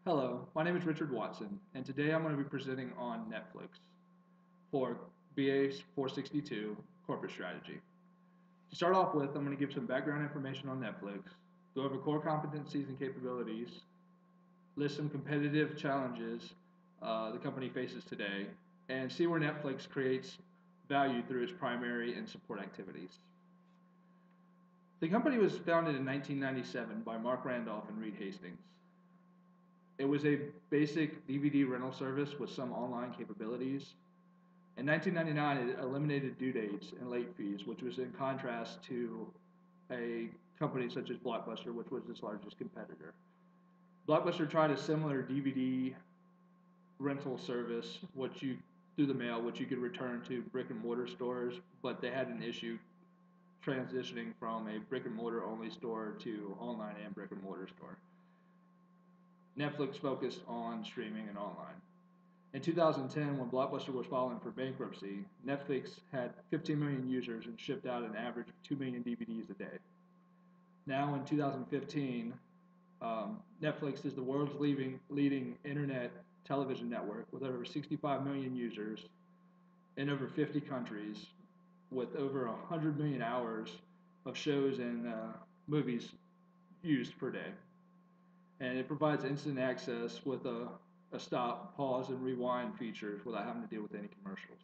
Hello, my name is Richard Watson, and today I'm going to be presenting on Netflix for BA462 Corporate Strategy. To start off with, I'm going to give some background information on Netflix, go over core competencies and capabilities, list some competitive challenges the company faces today, and see where Netflix creates value through its primary and support activities. The company was founded in 1997 by Mark Randolph and Reed Hastings. It was a basic DVD rental service with some online capabilities. In 1999, it eliminated due dates and late fees, which was in contrast to a company such as Blockbuster, which was its largest competitor. Blockbuster tried a similar DVD rental service, through the mail, which you could return to brick and mortar stores, but they had an issue transitioning from a brick and mortar only store to online and brick and mortar store. Netflix focused on streaming and online. In 2010, when Blockbuster was filing for bankruptcy, Netflix had 15 million users and shipped out an average of 2 million DVDs a day. Now, in 2015, Netflix is the world's leading internet television network with over 65 million users in over 50 countries, with over 100 million hours of shows and movies used per day. And it provides instant access with a stop, pause, and rewind features without having to deal with any commercials.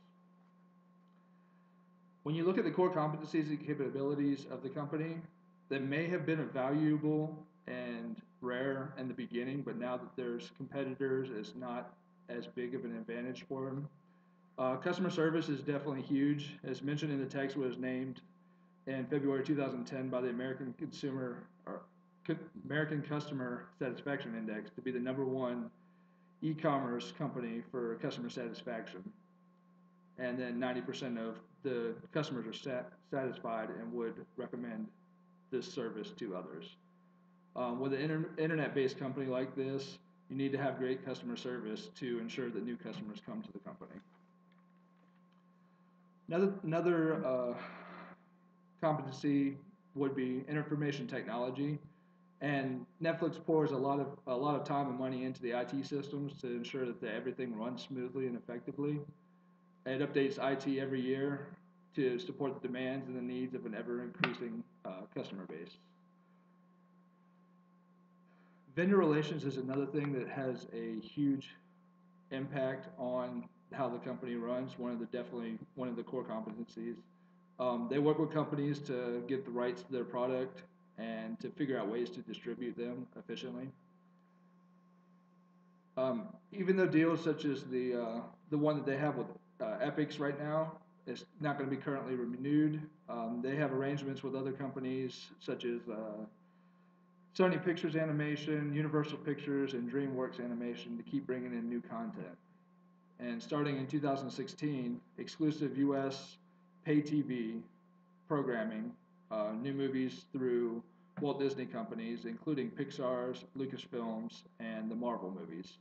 When you look at the core competencies and capabilities of the company, that may have been valuable and rare in the beginning, but now that there's competitors, it's not as big of an advantage for them. Customer service is definitely huge. As mentioned in the text, it was named in February 2010 by the American Customer Satisfaction Index to be the #1 e-commerce company for customer satisfaction. And then 90% of the customers are satisfied and would recommend this service to others. With an internet-based company like this, you need to have great customer service to ensure that new customers come to the company. Another competency would be information technology. And Netflix pours a lot of time and money into the IT systems to ensure that everything runs smoothly and effectively. It updates IT every year to support the demands and the needs of an ever-increasing customer base. Vendor relations is another thing that has a huge impact on how the company runs. Definitely one of the core competencies. They work with companies to get the rights to their product and to figure out ways to distribute them efficiently. Even though deals such as the one that they have with Epix right now is not going to be currently renewed, they have arrangements with other companies such as Sony Pictures Animation, Universal Pictures, and DreamWorks Animation to keep bringing in new content. And starting in 2016, exclusive U.S. pay TV programming, new movies through Walt Disney companies, including Pixar's, Lucasfilms, and the Marvel movies.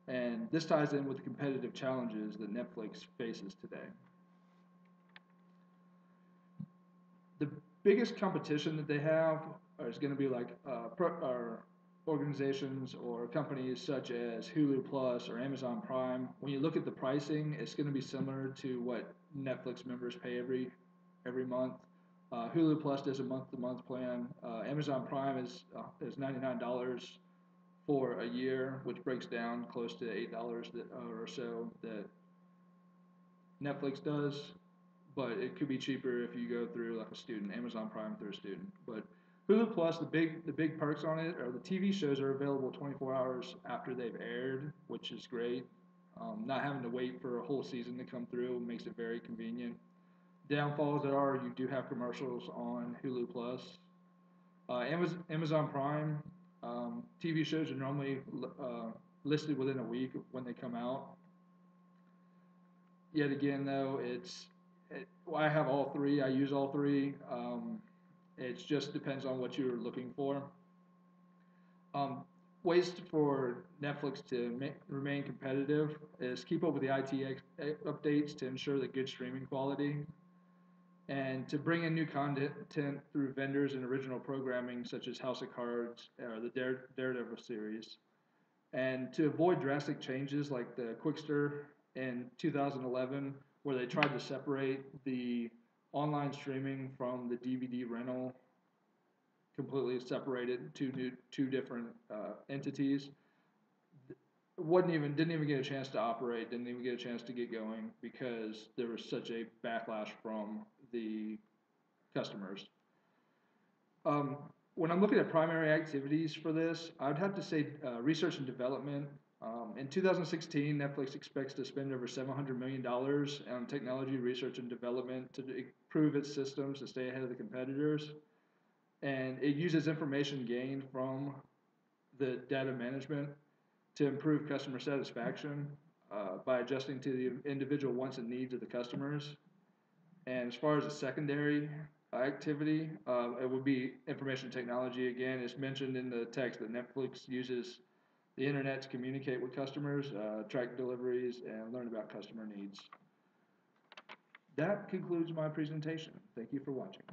And this ties in with the competitive challenges that Netflix faces today. The biggest competition that they have is going to be like organizations or companies such as Hulu Plus or Amazon Prime. When you look at the pricing, it's going to be similar to what Netflix members pay every month. Hulu Plus does a month-to-month plan. Amazon Prime is $99 for a year, which breaks down close to $8 or so that Netflix does. But it could be cheaper if you go through like a student, Amazon Prime through a student. But Hulu Plus, the big perks on it are the TV shows are available 24 hours after they've aired, which is great. Not having to wait for a whole season to come through makes it very convenient. Downfalls are you do have commercials on Hulu Plus. Amazon Prime, TV shows are normally listed within a week when they come out. Yet again, though, I have all three. I use all three. It just depends on what you're looking for. Ways for Netflix to remain competitive is keep up with the IT updates to ensure the good streaming quality, and to bring in new content through vendors and original programming such as House of Cards or the Daredevil series. And to avoid drastic changes like the Quickster in 2011, where they tried to separate the online streaming from the DVD rental, completely separated two different entities, didn't even get a chance to operate, didn't even get a chance to get going because there was such a backlash from the customers. Um, when I'm looking at primary activities for this, I'd have to say research and development. In 2016, Netflix expects to spend over $700 million on technology research and development to improve its systems to stay ahead of the competitors. And it uses information gained from the data management to improve customer satisfaction by adjusting to the individual wants and needs of the customers. And as far as a secondary activity, it would be information technology. Again, it's mentioned in the text that Netflix uses the internet to communicate with customers, track deliveries, and learn about customer needs. That concludes my presentation. Thank you for watching.